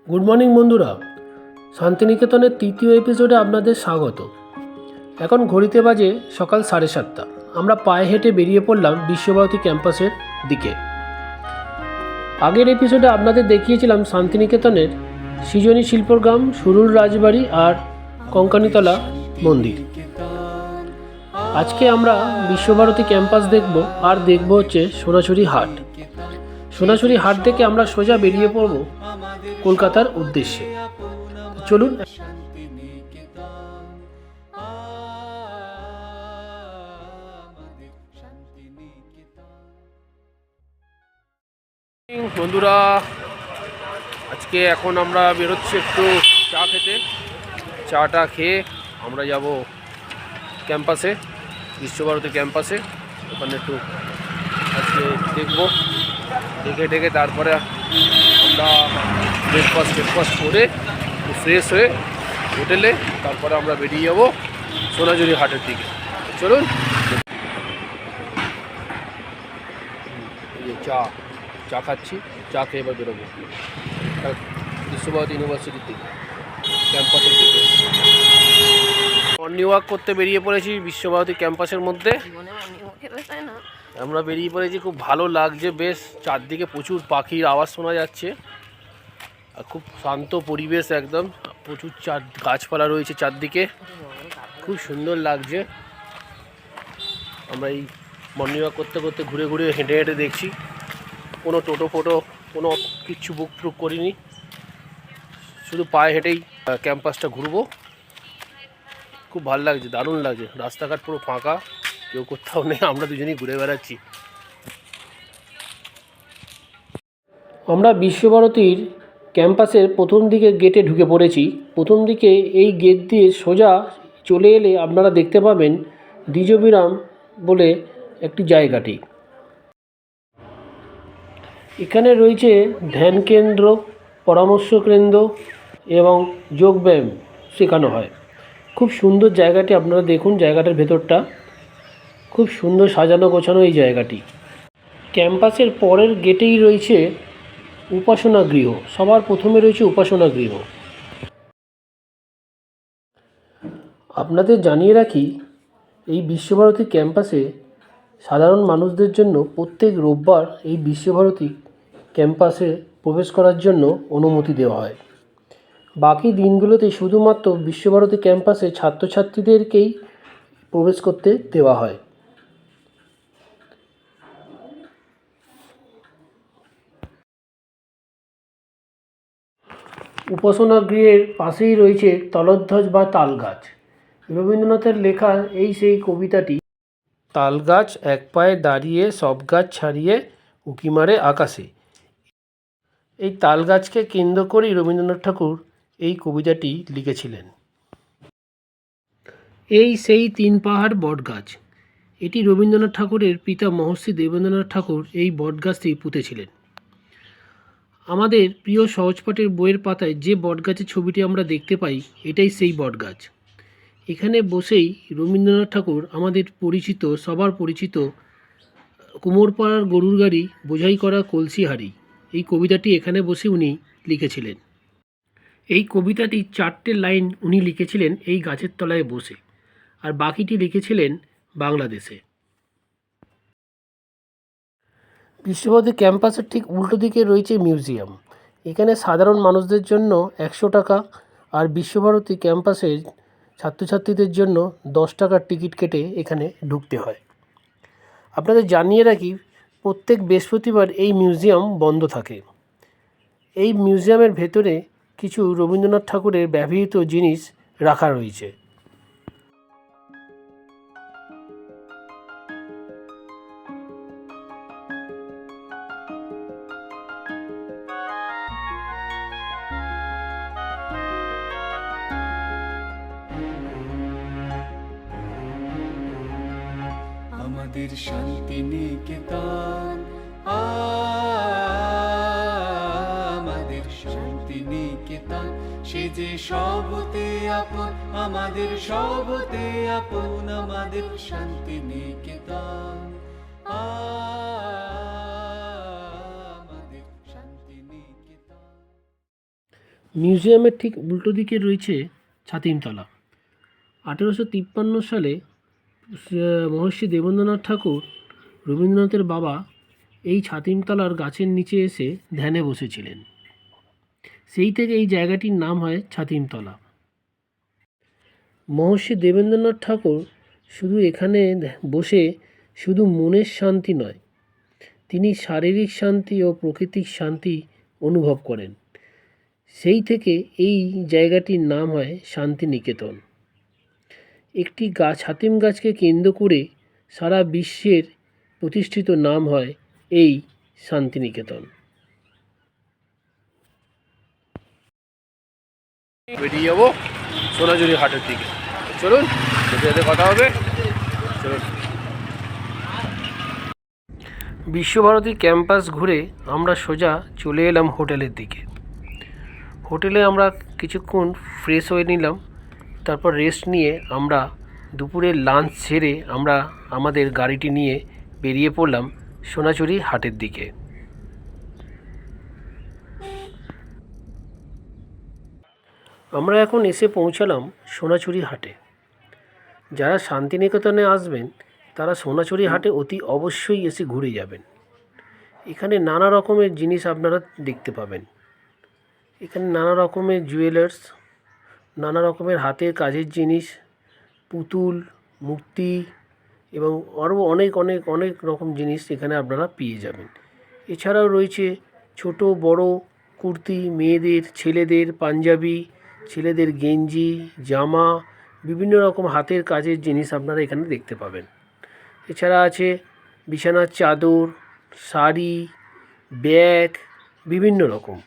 Good morning বন্ধুরা, শান্তিনিকেতনের তৃতীয় এপিসোডে আপনাদের স্বাগত। এখন ঘড়িতে বাজে সকাল 7:30। আমরা পায়ে হেঁটে বেরিয়ে পড়লাম বিশ্বভারতী ক্যাম্পাসের দিকে। আগের এপিসোডে আপনাদের দেখিয়েছিলাম শান্তিনিকেতনের সৃজনী শিল্পগ্রাম, সুরুল রাজবাড়ি আর কঙ্কানীতলা মন্দির। আজকে আমরা বিশ্বভারতী ক্যাম্পাস দেখব আর দেখব হচ্ছে সোনাঝুরি হাট। সোনাঝুরি হাট থেকে আমরা সোজা বেরিয়ে পড়ব কলকাতার উদ্দেশ্যে। চলুন। বন্ধুরা, আজকে এখন আমরা বেরোচ্ছি একটু চা খেতে। চাটা খেয়ে আমরা যাব ক্যাম্পাসে, বিশ্বভারতী ক্যাম্পাসে। ওখানে একটু আজকে দেখবো, দেখে তারপরে আমরা ব্রেকফাস্ট করে একটু ফ্রেশ হয়ে হোটেলে, তারপরে আমরা বেরিয়ে যাব সোনাঝুরি হাটের দিকে। চলুন। এই চা খাচ্ছি, চা খেয়ে এবার বেরোবো বিশ্বভারতী ইউনিভার্সিটির দিকে, ক্যাম্পাসের দিকে। মর্নিং ওয়াক করতে বেরিয়ে পড়েছি বিশ্বভারতী ক্যাম্পাসের মধ্যে। আমরা বেরিয়ে পড়েছি, খুব ভালো লাগছে, বেশ চারদিকে প্রচুর পাখির আওয়াজ শোনা যাচ্ছে আর খুব শান্ত পরিবেশ, একদম প্রচুর গাছপালা রয়েছে চারদিকে, খুব সুন্দর লাগছে। আমরা এই মর্নিং ওয়াক করতে করতে ঘুরে ঘুরে হেঁটে হেঁটে দেখছি, কোনো টোটো ফোটো কোনো কিচ্ছু বুক টুক করিনি, শুধু পায়ে হেঁটেই ক্যাম্পাসটা ঘুরবো। খুব ভালো লাগছে, দারুণ লাগছে। রাস্তাঘাট পুরো ফাঁকা, কেউ কোথাও নেই, আমরা দুজনেই ঘুরে বেড়াচ্ছি। আমরা বিশ্বভারতীর ক্যাম্পাসের প্রথম দিকে গেটে ঢুকে পড়েছি। প্রথম দিকে এই গেট দিয়ে সোজা চলে এলে আপনারা দেখতে পাবেন দ্বিজবিরাম বলে একটি জায়গাটি। এখানে রয়েছে ধ্যান কেন্দ্র, পরামর্শ কেন্দ্র এবং যোগব্যায়াম শেখানো হয়। খুব সুন্দর জায়গাটি, আপনারা দেখুন জায়গাটার ভেতরটা খুব সুন্দর সাজানো গোছানো এই জায়গাটি। ক্যাম্পাসের পরের গেটেই রয়েছে উপাসনা গৃহ, সবার প্রথমে রয়েছে উপাসনা গৃহ। আপনাদের জানিয়ে রাখি, এই বিশ্বভারতী ক্যাম্পাসে সাধারণ মানুষদের জন্য প্রত্যেক রোববার এই বিশ্বভারতী ক্যাম্পাসে প্রবেশ করার জন্য অনুমতি দেওয়া হয়। বাকি দিনগুলোতে শুধুমাত্র বিশ্বভারতী ক্যাম্পাসে ছাত্রছাত্রীদেরকেই প্রবেশ করতে দেওয়া হয়। উপাসনা গৃহের পাশেই রয়েছে তলধ্বজ বা তাল গাছ। রবীন্দ্রনাথের লেখা এই সেই কবিতাটি, তাল গাছ এক পায়ে দাঁড়িয়ে সব গাছ ছাড়িয়ে উঁকি মারে আকাশে। এই তাল গাছকে কেন্দ্র করেই রবীন্দ্রনাথ ঠাকুর এই কবিতাটি লিখেছিলেন। এই সেই তিন পাহাড় বট গাছ, এটি রবীন্দ্রনাথ ঠাকুরের পিতা মহর্ষি দেবেন্দ্রনাথ ঠাকুর এই বট গাছটি পুঁতেছিলেন। আমাদের প্রিয় সহজপাঠের বইয়ের পাতায় যে বটগাছের ছবিটি আমরা দেখতে পাই, এটাই সেই বটগাছ। এখানে বসেই রবীন্দ্রনাথ ঠাকুর আমাদের পরিচিত, সবার পরিচিত কুমোরপাড়ার গরুর গাড়ি বোঝাই করা কলসি হাঁড়ি, এই কবিতাটি এখানে বসে উনি লিখেছিলেন। এই কবিতাটি 4টে লাইন উনি লিখেছিলেন এই গাছের তলায় বসে, আর বাকিটি লিখেছিলেন বাংলাদেশে। বিশ্বভারতী ক্যাম্পাসের ঠিক উল্টো দিকে রয়েছে মিউজিয়াম। এখানে সাধারণ মানুষদের জন্য 100 টাকা আর বিশ্বভারতী ক্যাম্পাসের ছাত্রছাত্রীদের জন্য 10 টাকার টিকিট কেটে এখানে ঢুকতে হয়। আপনাদের জানিয়ে রাখি, প্রত্যেক বৃহস্পতিবার এই মিউজিয়াম বন্ধ থাকে। এই মিউজিয়ামের ভেতরে কিছু রবীন্দ্রনাথ ঠাকুরের ব্যবহৃত জিনিস রাখা রয়েছে। আমাদের শান্তিনিকেতন, আমাদের শান্তিনিকেতন, সে যে সবতে আপন, আমাদের সবতে আপন, আমাদের শান্তিনিকেতন, আমাদের শান্তিনিকেতন। মিউজিয়ামের ঠিক উল্টো দিকে রয়েছে ছাতিমতলা। 1853 সালে মহর্ষি দেবেন্দ্রনাথ ঠাকুর রবীন্দ্রনাথের বাবা এই ছাতিমতলার গাছের নিচে এসে ধ্যানে বসেছিলেন। সেই থেকে এই জায়গাটির নাম হয় ছাতিমতলা। মহর্ষি দেবেন্দ্রনাথ ঠাকুর শুধু এখানে বসে শুধু মনের শান্তি নয়, তিনি শারীরিক শান্তি ও প্রকৃতিক শান্তি অনুভব করেন। সেই থেকে এই জায়গাটির নাম হয় শান্তিনিকেতন। একটি ছাতিম গাছকে কেন্দ্র করে সারা বিশ্বের প্রতিষ্ঠিত নাম হয় এই শান্তিনিকেতন। বেরিয়ে যাবো সোনাঝুরি হাটের দিকে। চলুন, যেতে যেতে কথা হবে। চলুন। বিশ্বভারতী ক্যাম্পাস ঘুরে আমরা সোজা চলে এলাম হোটেলের দিকে। হোটেলে আমরা কিছুক্ষণ ফ্রেশ হয়ে নিলাম, তারপর রেস্ট নিয়ে আমরা দুপুরের লাঞ্চ সেরে আমরা আমাদের গাড়িটি নিয়ে বেরিয়ে পড়লাম সোনাঝুরি হাটের দিকে। আমরা এখন এসে পৌঁছালাম সোনাঝুরি হাটে। যারা শান্তিনিকেতনে আসবেন তারা সোনাঝুরি হাটে অতি অবশ্যই এসে ঘুরে যাবেন। এখানে নানা রকমের জিনিস আপনারা দেখতে পাবেন। এখানে নানা রকমের জুয়েলার্স, নানা রকমের হাতের কাজের জিনিস, পুতুল, মূর্তি এবং আরও অনেক অনেক অনেক রকম জিনিস এখানে আপনারা পেয়ে যাবেন। এছাড়াও রয়েছে ছোট বড় কুর্তি, মেয়েদের, ছেলেদের পাঞ্জাবি, ছেলেদের গেঞ্জি, জামা, বিভিন্ন রকম হাতের কাজের জিনিস আপনারা এখানে দেখতে পাবেন। এছাড়া আছে বিছানার চাদর, শাড়ি, ব্যাগ, বিভিন্ন রকম।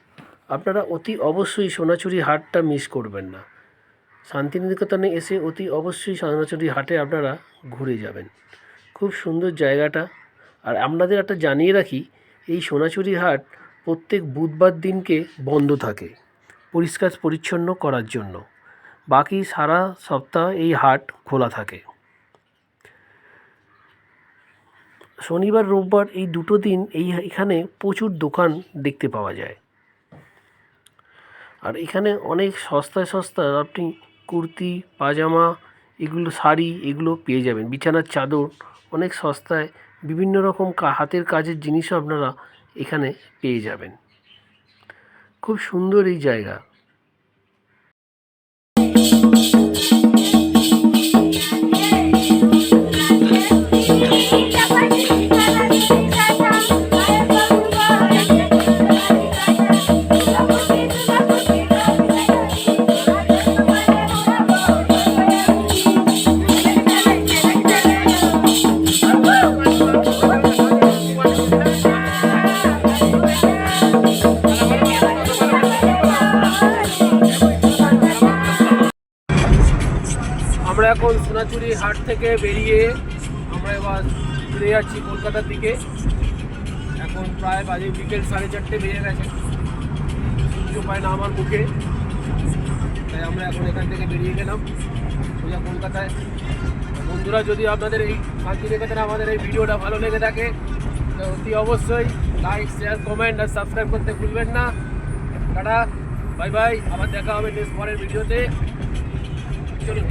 আপনারা অতি অবশ্যই সোনাঝুরি হাটটা মিস করবেন না। শান্তিনিকেতনে এসে অতি অবশ্যই সোনাঝুরি হাটে আপনারা ঘুরে যাবেন। খুব সুন্দর জায়গাটা। আর আপনাদের একটা জানিয়ে রাখি, এই সোনাঝুরি হাট প্রত্যেক বুধবার দিনকে বন্ধ থাকে পরিষ্কার পরিচ্ছন্ন করার জন্য। বাকি সারা সপ্তাহ এই হাট খোলা থাকে। শনিবার রোববার এই দুটো দিন এখানে প্রচুর দোকান দেখতে পাওয়া যায়। আর এখানে অনেক সস্তায় সস্তা আপনি কুর্তি, পাজামা, এগুলো শাড়ি এগুলো পেয়ে যাবেন। বিছানার চাদর অনেক সস্তায়, বিভিন্ন রকম হাতের কাজের জিনিসও আপনারা এখানে পেয়ে যাবেন। খুব সুন্দর এই জায়গা। আমরা এখন সোনাঝুরি হাট থেকে বেরিয়ে আমরা এবার ফিরে যাচ্ছি কলকাতার দিকে। এখন প্রায় বাজে বিকেল 4:30 বেজে গেছে। সূর্য পায় না আমার মুখে, তাই আমরা এখন এখান থেকে বেরিয়ে গেলাম সোজা কলকাতায়। বন্ধুরা, যদি আপনাদের এই শান্তিনিকেতনে আমাদের এই ভিডিওটা ভালো লেগে থাকে তো অতি অবশ্যই লাইক, শেয়ার, কমেন্ট আর সাবস্ক্রাইব করতে ভুলবেন না। টাটা, বাই বাই, আবার দেখা হবে নেক্সট পরের ভিডিওতে। চলুন।